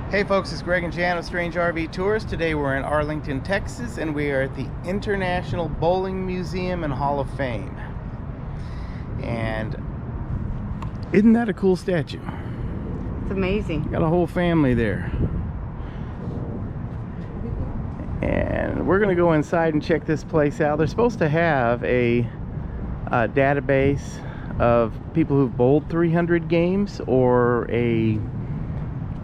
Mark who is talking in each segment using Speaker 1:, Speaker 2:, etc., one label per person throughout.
Speaker 1: Hey folks, it's Greg and Jan of Strange RV Tours. Today we're in Arlington, Texas, and we are at the International Bowling Museum and Hall of Fame. And isn't that a cool statue?
Speaker 2: It's amazing.
Speaker 1: Got a whole family there. And we're gonna go inside and check this place out. They're supposed to have a database of people who've bowled 300 games, or a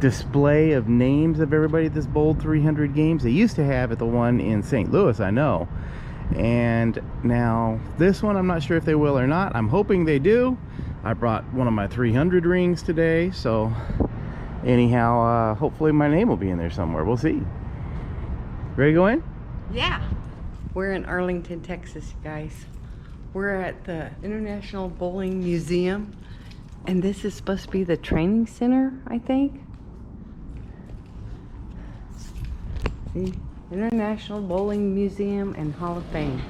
Speaker 1: display of names of everybody that's bowled 300 games. They used to have at the one in St. Louis, I know. And now this one, I'm not sure if they will or not. I'm hoping they do. I brought one of my 300 rings today, so anyhow, hopefully my name will be in there somewhere. We'll see. Ready to go in?
Speaker 2: Yeah. We're in Arlington, Texas, you guys. We're at the International Bowling Museum, and this is supposed to be the training center, I think. See? International Bowling Museum and Hall of Fame.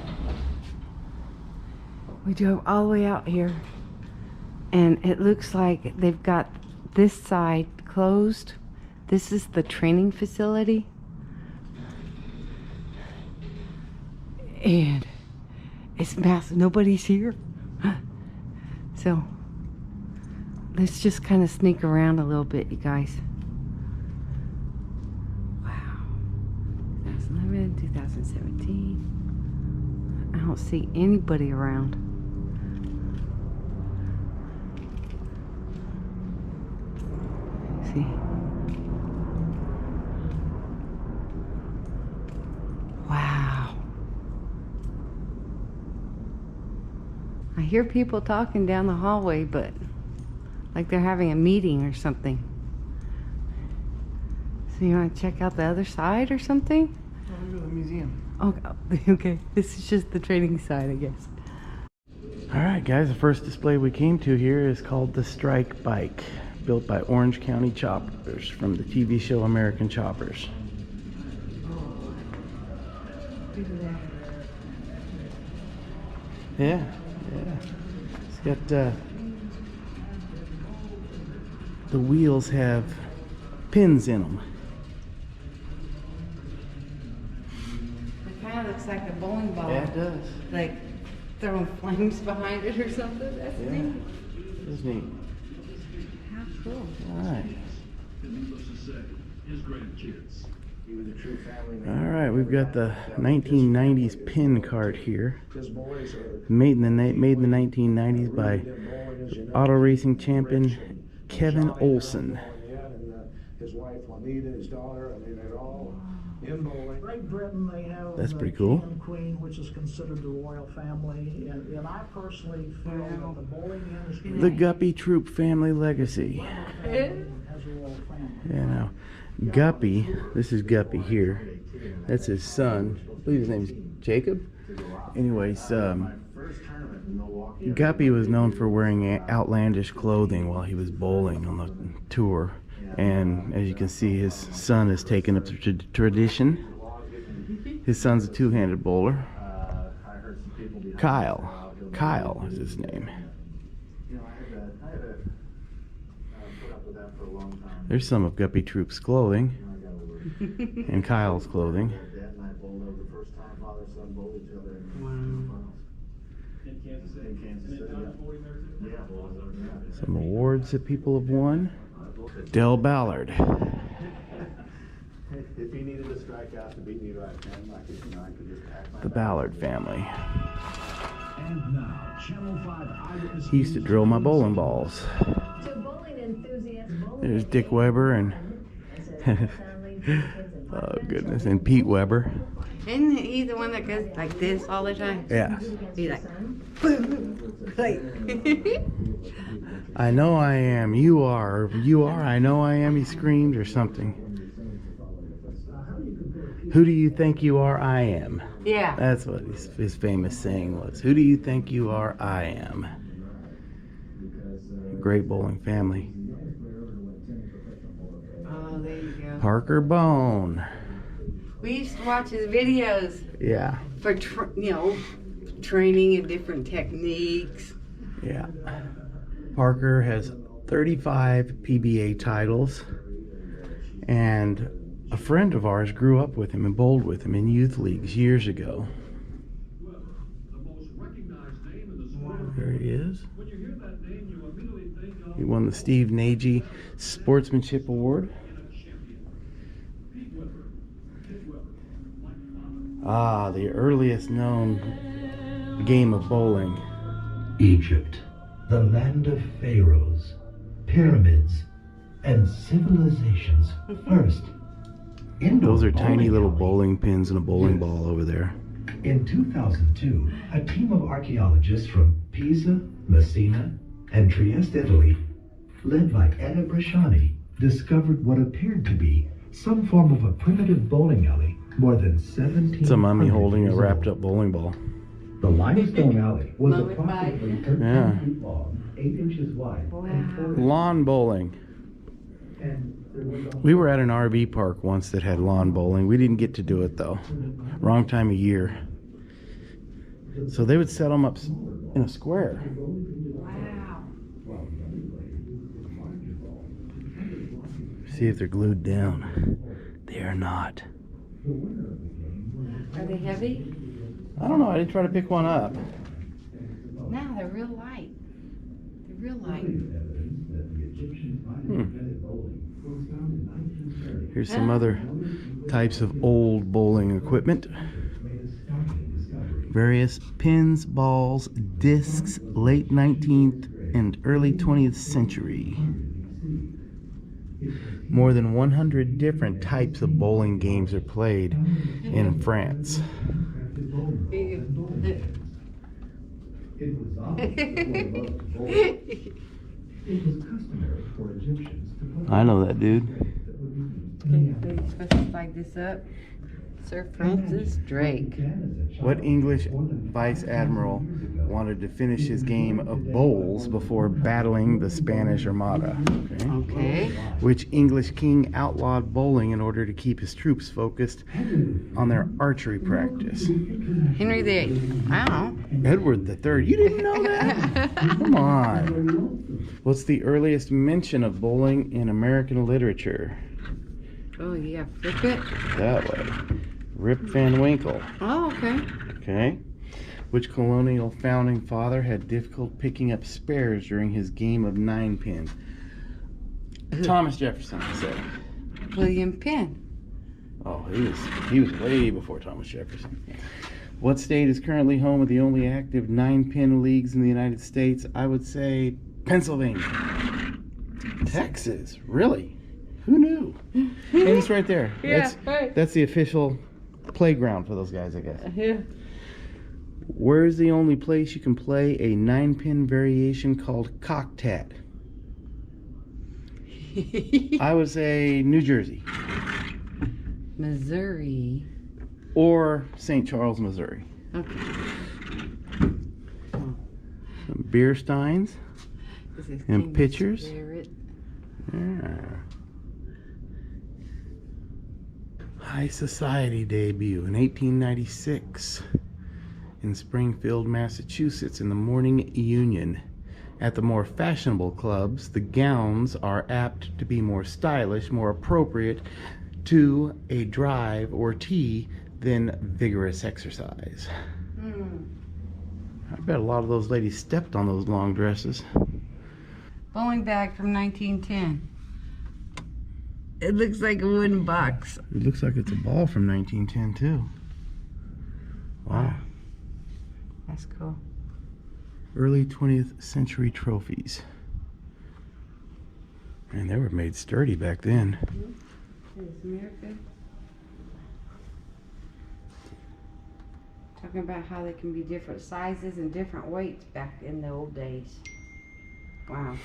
Speaker 2: We drove all the way out here, and it looks like they've got this side closed. This is the training facility. And it's massive. Nobody's here. So let's just kind of sneak around a little bit, you guys. Wow. 2011, 2017. I don't see anybody around. See? Wow. I hear people talking down the hallway, but like they're having a meeting or something. So you want to check out the other side or something?
Speaker 1: We'll go to the museum.
Speaker 2: Oh, okay. This is just the training side, I guess.
Speaker 1: Alright guys, the first display we came to here is called the Strike Bike, built by Orange County Choppers from the TV show American Choppers. Yeah. It's got the wheels have pins in them.
Speaker 2: It kind of looks like a bowling ball.
Speaker 1: Yeah, it does.
Speaker 2: Like throwing flames behind it or something. That's neat.
Speaker 1: It's neat.
Speaker 2: How cool.
Speaker 1: Alright. Alright, we've got the 1990s pin cart here. Made in the 1990s by auto racing champion Kevin Olson.
Speaker 3: Great Britain, they have
Speaker 1: That's pretty cool.
Speaker 3: King and Queen, which is considered the royal family, and I personally feel that the bowling industry
Speaker 1: The Guppy Troop family legacy.
Speaker 3: has a royal family.
Speaker 1: Yeah, now Guppy, this is Guppy here. That's his son. I believe his name's Jacob. Anyways, Guppy was known for wearing outlandish clothing while he was bowling on the tour. And as you can see, his son has taken up the tradition. His son's a two-handed bowler. Kyle is his name. There's some of Guppy Troop's clothing and Kyle's clothing. Some awards that people have won. Del Ballard.
Speaker 4: If he needed to strike out to beat me right then, I could just pack my
Speaker 1: The Ballard family.
Speaker 3: And now, Channel 5 Eyewitness
Speaker 1: He used to drill my bowling balls. There's Dick Weber and oh goodness, and Pete Weber.
Speaker 2: Isn't he the one that goes like this all the time?
Speaker 1: Yeah.
Speaker 2: He's like, like
Speaker 1: I know I am. You are. You are. I know I am. He screamed or something. Who do you think you are? I am.
Speaker 2: yeah.
Speaker 1: That's what his famous saying was. Who do you think you are? I am. Great bowling family.
Speaker 2: Oh, there you go.
Speaker 1: Parker Bone.
Speaker 2: We used to watch his videos
Speaker 1: Yeah.
Speaker 2: for training and different techniques.
Speaker 1: Yeah. Parker has 35 PBA titles. And a friend of ours grew up with him and bowled with him in youth leagues years ago. There he is. He won the Steve Nagy Sportsmanship Award. Ah, the earliest known game of bowling.
Speaker 5: Egypt, the land of pharaohs, pyramids, and civilizations first.
Speaker 1: Those are tiny little bowling pins and a bowling ball over there.
Speaker 5: In 2002, a team of archaeologists from Pisa, Messina, and Trieste, Italy, led by Anna Brashani, discovered what appeared to be some form of a primitive bowling alley more than 17.
Speaker 1: It's a mummy holding a wrapped up bowling ball.
Speaker 5: The limestone alley was
Speaker 2: Mummified.
Speaker 5: approximately 13
Speaker 1: Yeah.
Speaker 5: feet long, 8 inches wide, and 4
Speaker 1: Lawn bowling.
Speaker 5: and there was a
Speaker 1: We were at an RV park once that had lawn bowling. We didn't get to do it though. Wrong time of year. So they would set them up in a square.
Speaker 2: Wow.
Speaker 1: See if they're glued down. They are not.
Speaker 2: Are they heavy?
Speaker 1: I don't know. I didn't try to pick one up.
Speaker 2: No, they're real light. They're real light.
Speaker 1: Here's some other types of old bowling equipment. Various pins, balls, discs, late 19th and early 20th century. More than 100 different types of bowling games are played in France. I know that dude.
Speaker 2: Are you supposed to slide this up? Sir Francis Drake.
Speaker 1: What English vice admiral wanted to finish his game of bowls before battling the Spanish Armada? Okay.
Speaker 2: Okay.
Speaker 1: Which English king outlawed bowling in order to keep his troops focused on their archery practice?
Speaker 2: Henry VIII. I don't know.
Speaker 1: Edward III. You didn't know that? Come on. What's the earliest mention of bowling in American literature?
Speaker 2: Oh, yeah. Flip it.
Speaker 1: That way. Rip Van Winkle.
Speaker 2: Oh, okay.
Speaker 1: Okay. Which colonial founding father had difficulty picking up spares during his game of 9-pin? Thomas Jefferson, I said.
Speaker 2: William Penn.
Speaker 1: Oh, he was way before Thomas Jefferson. What state is currently home of the only active 9-pin leagues in the United States? I would say Pennsylvania. Texas, really? Who knew? And it's right there.
Speaker 2: Yeah, right.
Speaker 1: That's the official playground for those guys, I guess.
Speaker 2: Yeah.
Speaker 1: Where's the only place you can play a 9-pin variation called cock-tat? I would say New Jersey.
Speaker 2: Missouri.
Speaker 1: Or St. Charles, Missouri.
Speaker 2: Okay.
Speaker 1: Some beer steins
Speaker 2: This is
Speaker 1: and
Speaker 2: King
Speaker 1: pitchers.
Speaker 2: Spirit.
Speaker 1: Yeah. High Society debut in 1896 in Springfield, Massachusetts in the Morning Union. At the more fashionable clubs, the gowns are apt to be more stylish, more appropriate to a drive or tee than vigorous exercise. I bet a lot of those ladies stepped on those long dresses.
Speaker 2: Bowling bag from 1910. It looks like a wooden box.
Speaker 1: It looks like it's a ball from 1910 too. Wow.
Speaker 2: That's cool.
Speaker 1: Early 20th century trophies. Man, they were made sturdy back then.
Speaker 2: Is America talking about how they can be different sizes and different weights back in the old days. Wow.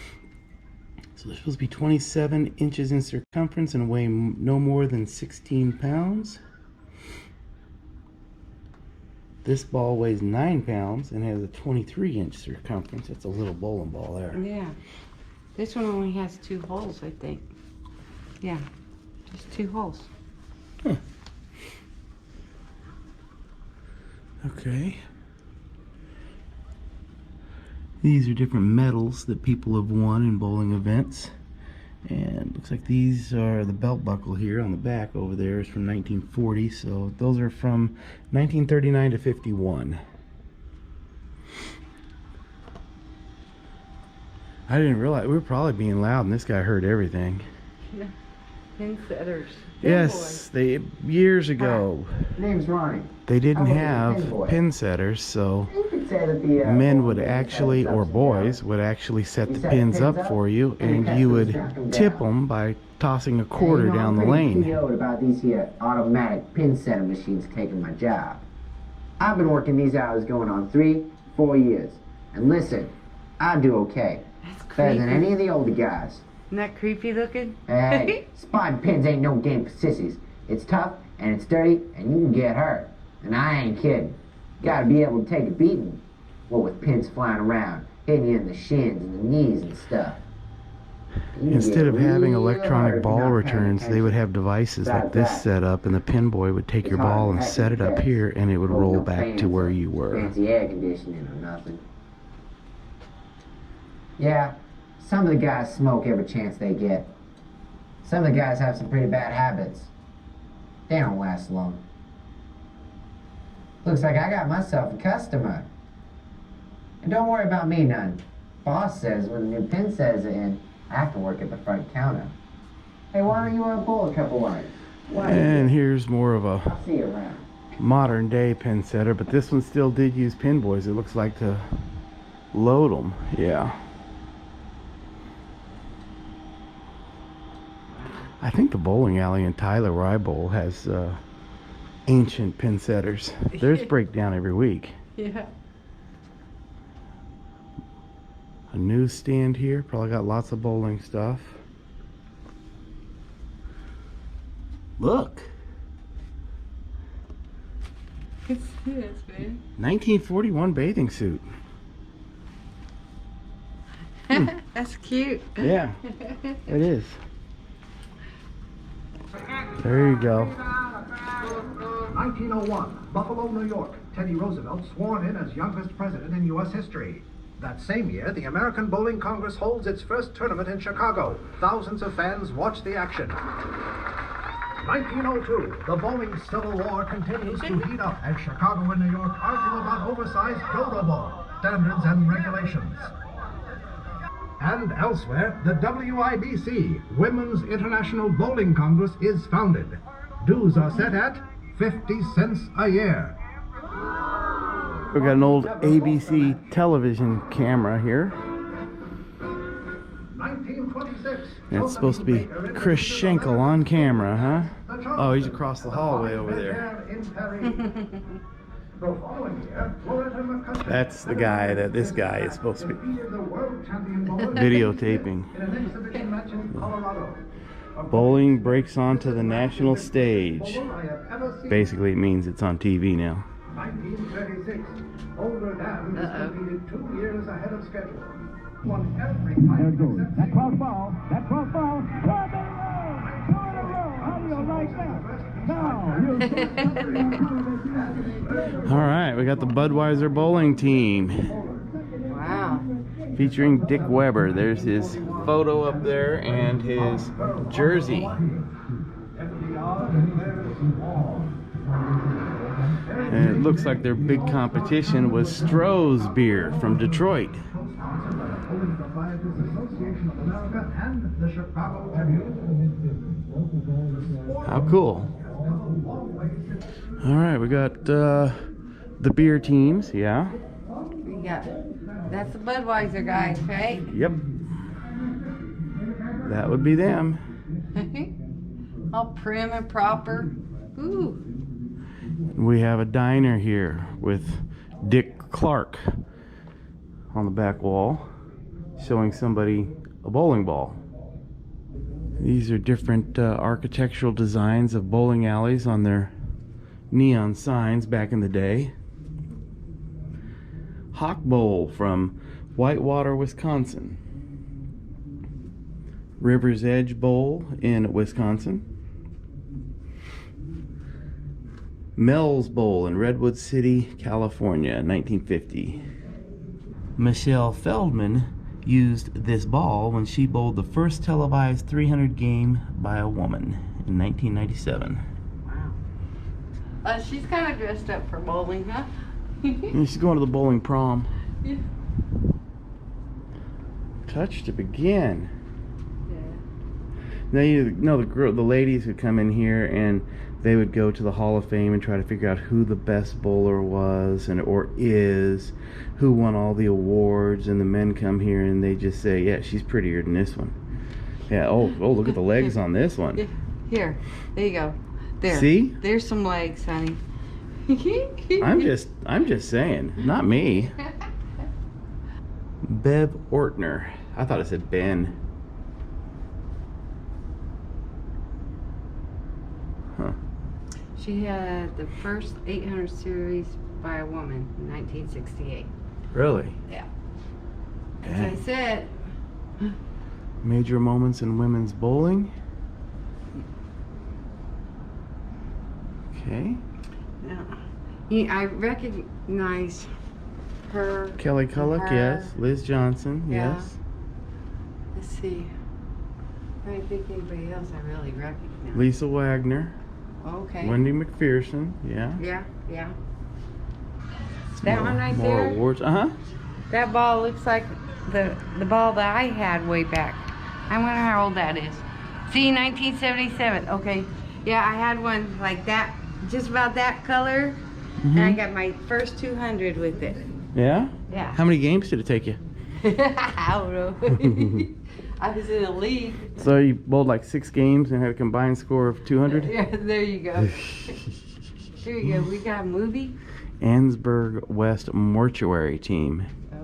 Speaker 1: So they're supposed to be 27 inches in circumference and weigh no more than 16 pounds. This ball weighs 9 pounds and has a 23-inch circumference. That's a little bowling ball there.
Speaker 2: Yeah. This one only has 2 holes, I think. Yeah. Just 2 holes.
Speaker 1: Huh. Okay. These are different medals that people have won in bowling events. And looks like these are the belt buckle here on the back over there is from 1940. So those are from 1939 to 51. I didn't realize we were probably being loud, and this guy heard everything.
Speaker 2: Pin setters.
Speaker 1: Yes, they years ago.
Speaker 6: Name's Ronnie.
Speaker 1: They didn't
Speaker 6: I'm a
Speaker 1: have
Speaker 6: pin boy.
Speaker 1: pin setters, so
Speaker 6: You could say that the
Speaker 1: men
Speaker 6: old
Speaker 1: would
Speaker 6: days
Speaker 1: actually,
Speaker 6: had
Speaker 1: or
Speaker 6: ups and
Speaker 1: boys,
Speaker 6: downs.
Speaker 1: would actually set
Speaker 6: You
Speaker 1: the
Speaker 6: set
Speaker 1: pins
Speaker 6: pins
Speaker 1: up
Speaker 6: up,
Speaker 1: for you,
Speaker 6: and
Speaker 1: and
Speaker 6: you
Speaker 1: you
Speaker 6: kept
Speaker 1: would
Speaker 6: them down.
Speaker 1: tip them by tossing a quarter
Speaker 6: You know,
Speaker 1: down the
Speaker 6: I'm pretty
Speaker 1: lane.
Speaker 6: PO'd about these here automatic pin setter machines taking my job. I've been working these hours going on 3-4 years. And listen, I do okay.
Speaker 2: That's
Speaker 6: Better
Speaker 2: creepy.
Speaker 6: than any of the older guys.
Speaker 2: Isn't that creepy looking?
Speaker 6: Hey, spotting pins ain't no game for sissies. It's tough, and it's dirty, and you can get hurt. And I ain't kidding. Gotta be able to take a beating. What with pins flying around, hitting you in the shins and the knees and stuff. You
Speaker 1: Instead
Speaker 6: get
Speaker 1: of having
Speaker 6: real hurt
Speaker 1: electronic
Speaker 6: if you're
Speaker 1: ball
Speaker 6: not paying
Speaker 1: returns, they would
Speaker 6: attention.
Speaker 1: have devices
Speaker 6: Besides
Speaker 1: like this
Speaker 6: that,
Speaker 1: set up, and the pin boy would take
Speaker 6: it's
Speaker 1: your
Speaker 6: hard
Speaker 1: ball
Speaker 6: to
Speaker 1: and
Speaker 6: hack
Speaker 1: set it up
Speaker 6: pins.
Speaker 1: here, and it would
Speaker 6: Hope
Speaker 1: roll
Speaker 6: no
Speaker 1: back
Speaker 6: fans
Speaker 1: to where
Speaker 6: or
Speaker 1: you were.
Speaker 6: Fancy air conditioning or nothing. Yeah, some of the guys smoke every chance they get. Some of the guys have some pretty bad habits. They don't last long. Looks like I got myself a customer. And don't worry about me none. Boss says when the new pin sets are in, I have to work at the front counter. Hey, why don't you bowl a couple lines? Why?
Speaker 1: And here's more of a
Speaker 6: I'll see you around.
Speaker 1: modern day pin setter, but this one still did use pin boys, it looks like, to load them. Yeah. I think the bowling alley in Tyler where I bowl has ancient pin setters. Theirs break down every week.
Speaker 2: Yeah.
Speaker 1: A newsstand here, probably got lots of bowling stuff. Look,
Speaker 2: It's this, man.
Speaker 1: 1941 bathing suit.
Speaker 2: That's cute.
Speaker 1: Yeah, it is. There you go.
Speaker 7: 1901, Buffalo, New York. Teddy Roosevelt sworn in as youngest president in U.S. history. That same year, the American Bowling Congress holds its first tournament in Chicago. Thousands of fans watch the action. 1902, the bowling civil war continues to heat up as Chicago and New York argue about oversized dodo ball standards and regulations. And elsewhere, the WIBC, Women's International Bowling Congress, is founded. Dues are set at 50 cents a year.
Speaker 1: We've got an old ABC television camera here.
Speaker 7: 1926.
Speaker 1: And it's supposed to be Chris Schenkel on camera, huh? Oh, he's across the hallway over there. That's the guy that this guy is supposed to be videotaping. Bowling breaks onto the national stage. Basically, it means it's on TV now.
Speaker 7: 1936. Boulder Dam is completed 2 years ahead of schedule. Won every
Speaker 3: There it goes. That 12th ball. That 12th ball. How do you like that? Now,
Speaker 1: All right, we got the Budweiser bowling team
Speaker 2: Wow.
Speaker 1: featuring Dick Weber. There's his photo up there and his jersey. And it looks like their big competition was Stroh's beer from Detroit. How cool. All right, we got the beer teams, yeah.
Speaker 2: We got that's the Budweiser guys, right?
Speaker 1: Yep. That would be them.
Speaker 2: All prim and proper. Ooh.
Speaker 1: We have a diner here with Dick Clark on the back wall showing somebody a bowling ball. These are different architectural designs of bowling alleys on their neon signs back in the day. Hawk Bowl from Whitewater, Wisconsin. River's Edge Bowl in Wisconsin. Mel's Bowl in Redwood City, California, 1950. Michelle Feldman used this ball when she bowled the first televised 300 game by a woman in 1997.
Speaker 2: Wow. She's kind of dressed up for bowling, huh?
Speaker 1: And she's going to the bowling prom.
Speaker 2: Yeah.
Speaker 1: Touch to begin.
Speaker 2: Yeah.
Speaker 1: Now you know the ladies would come in here and they would go to the Hall of Fame and try to figure out who the best bowler was or is, who won all the awards, and the men come here and they just say, yeah, she's prettier than this one. Yeah, oh, look at the legs on this one.
Speaker 2: Yeah. Here, there you go. There.
Speaker 1: See?
Speaker 2: There's some legs, honey.
Speaker 1: I'm just saying, not me. Bev Ortner. I thought it said Ben. Huh.
Speaker 2: She had the first 800 series by a woman in 1968.
Speaker 1: Really?
Speaker 2: Yeah.
Speaker 1: Okay.
Speaker 2: As I said,
Speaker 1: Major moments in women's bowling. Okay.
Speaker 2: I recognize her.
Speaker 1: Kelly Cullick,
Speaker 2: her.
Speaker 1: yes. Liz Johnson,
Speaker 2: Yeah.
Speaker 1: yes.
Speaker 2: Let's see. I don't think anybody else I really recognize.
Speaker 1: Lisa Wagner.
Speaker 2: Okay.
Speaker 1: Wendy Mcpherson, yeah.
Speaker 2: Yeah. That one right
Speaker 1: More
Speaker 2: there.
Speaker 1: awards.
Speaker 2: That ball looks like the ball that I had way back. I wonder how old that is. See, 1977. Okay. Yeah, I had one like that, just about that color, and I got my first 200 with it.
Speaker 1: Yeah?
Speaker 2: Yeah.
Speaker 1: How many games did it take you?
Speaker 2: I don't know. I was in a league.
Speaker 1: So you bowled like 6 games and had a combined score of 200?
Speaker 2: Yeah, there you go. Here you go. We got a movie.
Speaker 1: Annesburg West Mortuary Team.
Speaker 2: Oh.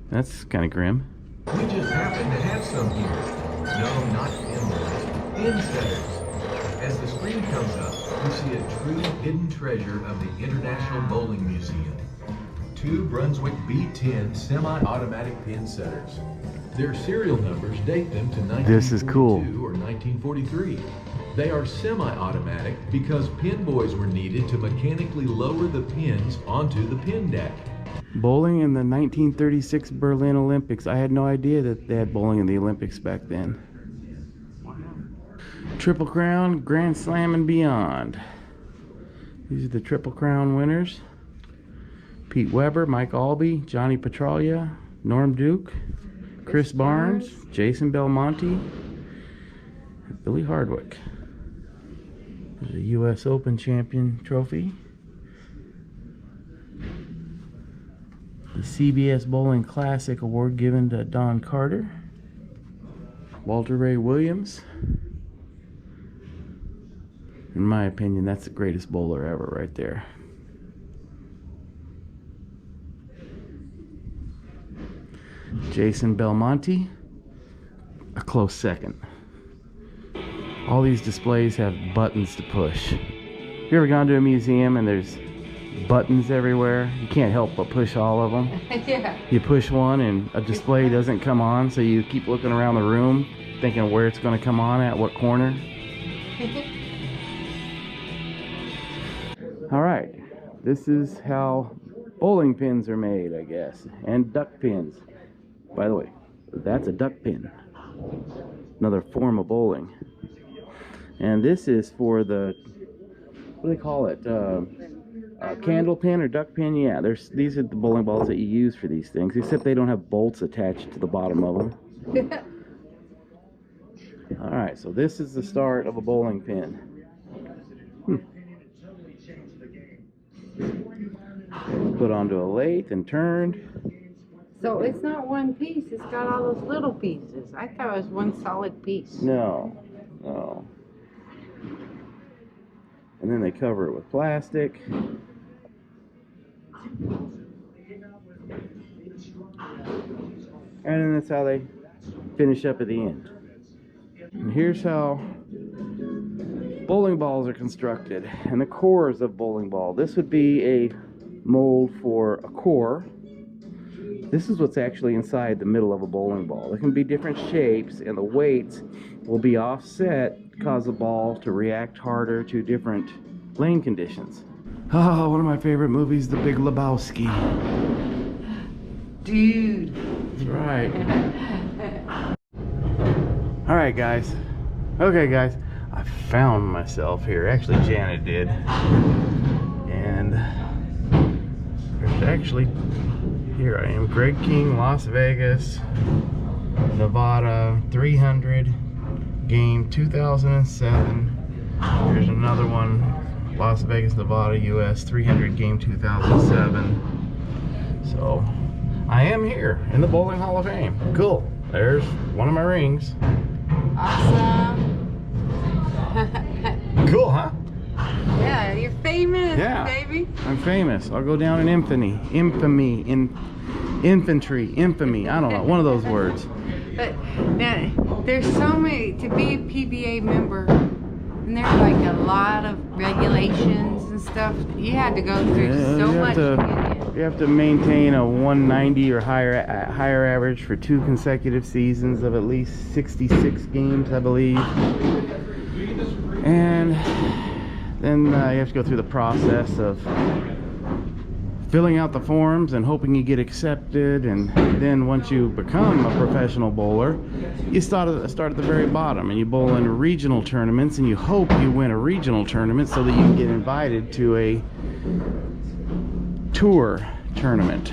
Speaker 1: That's kind of grim.
Speaker 8: We just happen to have some here. No, not pinballs. Pin setters. As the screen comes up, you see a true hidden treasure of the International Bowling Museum. 2 Brunswick B10 semi-automatic pin setters. Their serial numbers date them to 1942
Speaker 1: This is cool.
Speaker 8: or 1943. They are semi-automatic because pin boys were needed to mechanically lower the pins onto the pin deck.
Speaker 1: Bowling in the 1936 Berlin Olympics. I had no idea that they had bowling in the Olympics back then.
Speaker 2: Wow.
Speaker 1: Triple Crown, Grand Slam, and beyond. These are the Triple Crown winners. Pete Weber, Mike Albee, Johnny Petralia, Norm Duke, Chris Barnes, Jason Belmonte, Billy Hardwick. There's a U.S. Open champion trophy. The CBS Bowling Classic Award given to Don Carter. Walter Ray Williams. In my opinion, that's the greatest bowler ever right there. Jason Belmonte, a close second. All these displays have buttons to push. You ever gone to a museum and there's buttons everywhere? You can't help but push all of them.
Speaker 2: Yeah.
Speaker 1: You push one and a display doesn't come on, so you keep looking around the room thinking where it's going to come on at what corner. All right, this is how bowling pins are made, I guess, and duck pins. By the way, that's a duck pin, another form of bowling. And this is for the, what do they call it? Candle pin or duck pin? Yeah, these are the bowling balls that you use for these things, except they don't have bolts attached to the bottom of them. All right, so this is the start of a bowling pin. Put onto a lathe and turned.
Speaker 2: So it's not one piece, it's got all those little pieces. I thought it was one solid piece.
Speaker 1: No. And then they cover it with plastic. And then that's how they finish up at the end. And here's how bowling balls are constructed and the cores of bowling ball. This would be a mold for a core. This is what's actually inside the middle of a bowling ball. There can be different shapes and the weights will be offset to cause the ball to react harder to different lane conditions. Oh, one of my favorite movies, The Big Lebowski.
Speaker 2: Dude.
Speaker 1: That's right. All right, guys. Okay, guys. I found myself here. Actually, Janet did. And there's actually, here I am, Greg King, Las Vegas, Nevada, 300 game, 2007. Here's another one, Las Vegas, Nevada, US, 300 game, 2007. So I am here in the Bowling Hall of Fame. Cool. There's one of my rings.
Speaker 2: Awesome.
Speaker 1: Cool, huh?
Speaker 2: Yeah, you're famous,
Speaker 1: Yeah,
Speaker 2: baby.
Speaker 1: I'm famous. I'll go down in infamy, infantry. I don't know, one of those words.
Speaker 2: But now, there's so many, to be a PBA member, and there's like a lot of regulations and stuff. You had to go through so much to get in.
Speaker 1: You have to maintain a 190 or higher average for 2 consecutive seasons of at least 66 games, I believe. And then you have to go through the process of filling out the forms and hoping you get accepted. And then once you become a professional bowler, you start at the very bottom and you bowl in regional tournaments, and you hope you win a regional tournament so that you can get invited to a tour tournament.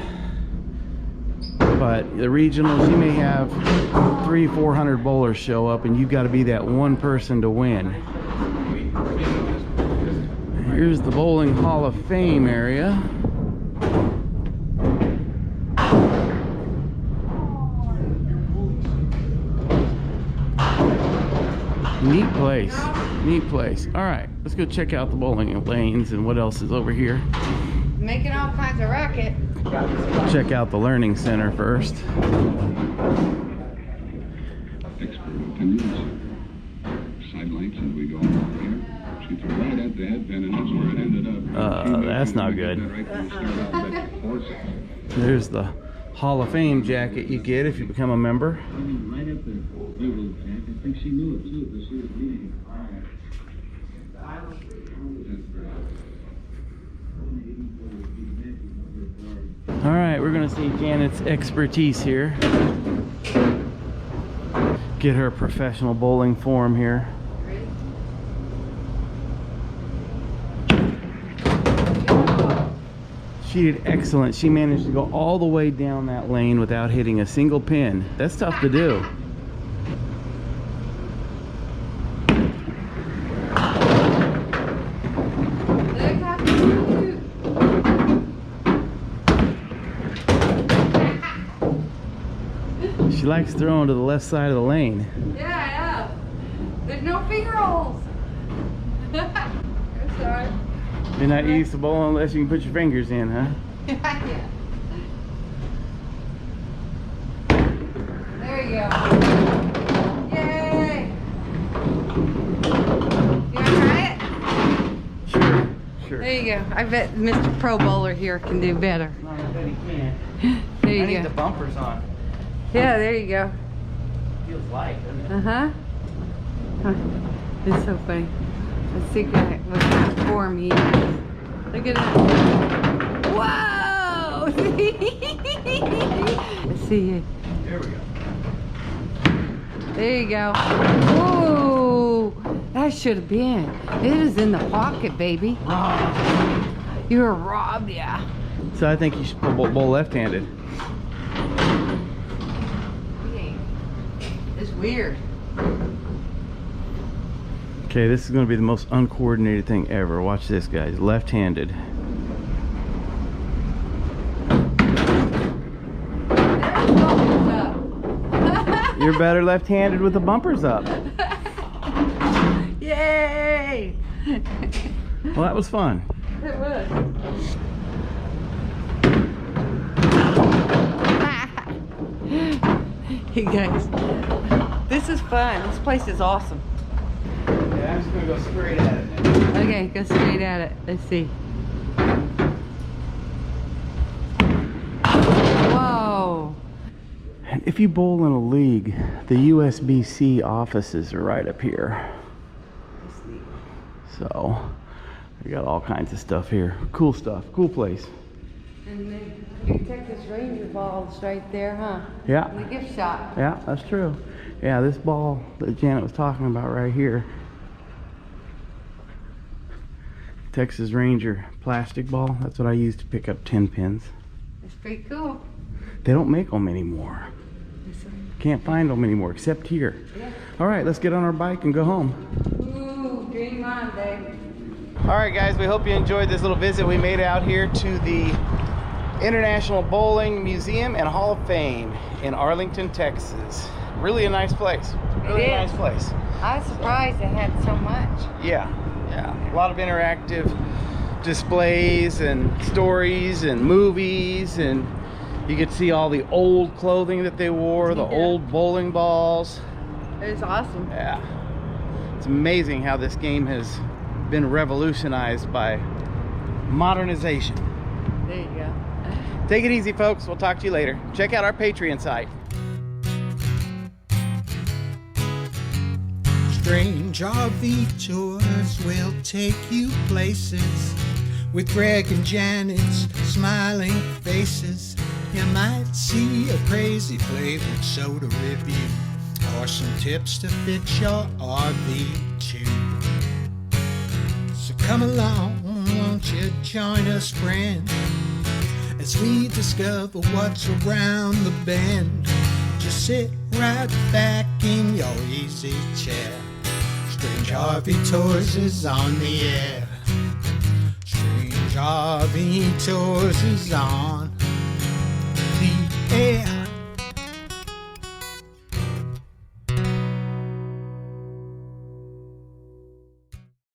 Speaker 1: But the regionals, you may have 300-400 bowlers show up, and you've got to be that one person to win. Here's the Bowling Hall of Fame area. Neat place. Neat place. All right, let's go check out the bowling lanes and what else is over here.
Speaker 2: Making all kinds of racket.
Speaker 1: Check out the learning center first.
Speaker 9: Expert opinions. Sidelines as we go over here. She threw right at the head pin, and that's where it ended up.
Speaker 1: That's not good. There's the Hall of Fame jacket you get if you become a member.
Speaker 9: Right up there. I think she knew it too, but she was leading.
Speaker 1: All right, we're gonna see Janet's expertise here. Get her professional bowling form here. She did excellent. She managed to go all the way down that lane without hitting a single pin. That's tough to do. She likes throwing to the left side of the lane.
Speaker 2: Yeah, I know. There's no finger holes. I'm sorry.
Speaker 1: You're not used to bowling unless you can put your fingers in, huh?
Speaker 2: Yeah. There you go. Yay! You want to try it?
Speaker 1: Sure, sure.
Speaker 2: There you go. I bet Mr. Pro Bowler here can do better.
Speaker 1: No, I bet he can.
Speaker 2: There
Speaker 1: I
Speaker 2: you
Speaker 1: need
Speaker 2: go.
Speaker 1: the bumpers on.
Speaker 2: Yeah, there you go.
Speaker 1: Feels light, doesn't it?
Speaker 2: Uh-huh. It's so funny. Let's see what kind of form he has. Look at that. Whoa! Let's see.
Speaker 1: There we go.
Speaker 2: There you go. Whoa! That should have been. It is in the pocket, baby.
Speaker 1: Robbed.
Speaker 2: You were robbed, yeah.
Speaker 1: So I think you should bowl left-handed.
Speaker 2: It's weird.
Speaker 1: Okay, this is going to be the most uncoordinated thing ever. Watch this, guys. Left-handed.
Speaker 2: There's bumpers up.
Speaker 1: You're better left-handed with the bumpers up.
Speaker 2: Yay!
Speaker 1: Well, that was fun.
Speaker 2: It was. You guys, this is fun. This place is awesome.
Speaker 1: Yeah, I'm just going to go straight at it now.
Speaker 2: Okay, go straight at it. Let's see. Whoa.
Speaker 1: And if you bowl in a league, the USBC offices are right up here. So, we got all kinds of stuff here. Cool stuff. Cool place.
Speaker 2: And then your Texas Ranger ball's right there, huh?
Speaker 1: Yeah.
Speaker 2: In the gift shop.
Speaker 1: Yeah, that's true. Yeah, this ball that Janet was talking about right here, Texas Ranger plastic ball, that's what I used to pick up 10 pins.
Speaker 2: It's pretty cool.
Speaker 1: They don't make them anymore. Can't find them anymore except here.
Speaker 2: Yeah.
Speaker 1: All right, let's get on our bike and go home.
Speaker 2: Ooh, dream on, Dave.
Speaker 1: All right, guys, we hope you enjoyed this little visit we made out here to the International Bowling Museum and Hall of Fame in Arlington, Texas. Really a nice place. Really a nice place.
Speaker 2: I was surprised it had so much.
Speaker 1: Yeah, yeah. A lot of interactive displays and stories and movies, and you get to see all the old clothing that they wore, the old bowling balls.
Speaker 2: It was awesome.
Speaker 1: Yeah. It's amazing how this game has been revolutionized by modernization.
Speaker 2: There you go.
Speaker 1: Take it easy, folks. We'll talk to you later. Check out our Patreon site.
Speaker 10: Strange RV tours will take you places with Greg and Janet's smiling faces. You might see a crazy flavored soda review or some tips to fix your RV too. So come along, won't you join us, friend, as we discover what's around the bend. Just sit right back in your easy chair. Strange RV Tours is on the air. Strange RV Tours is on the air.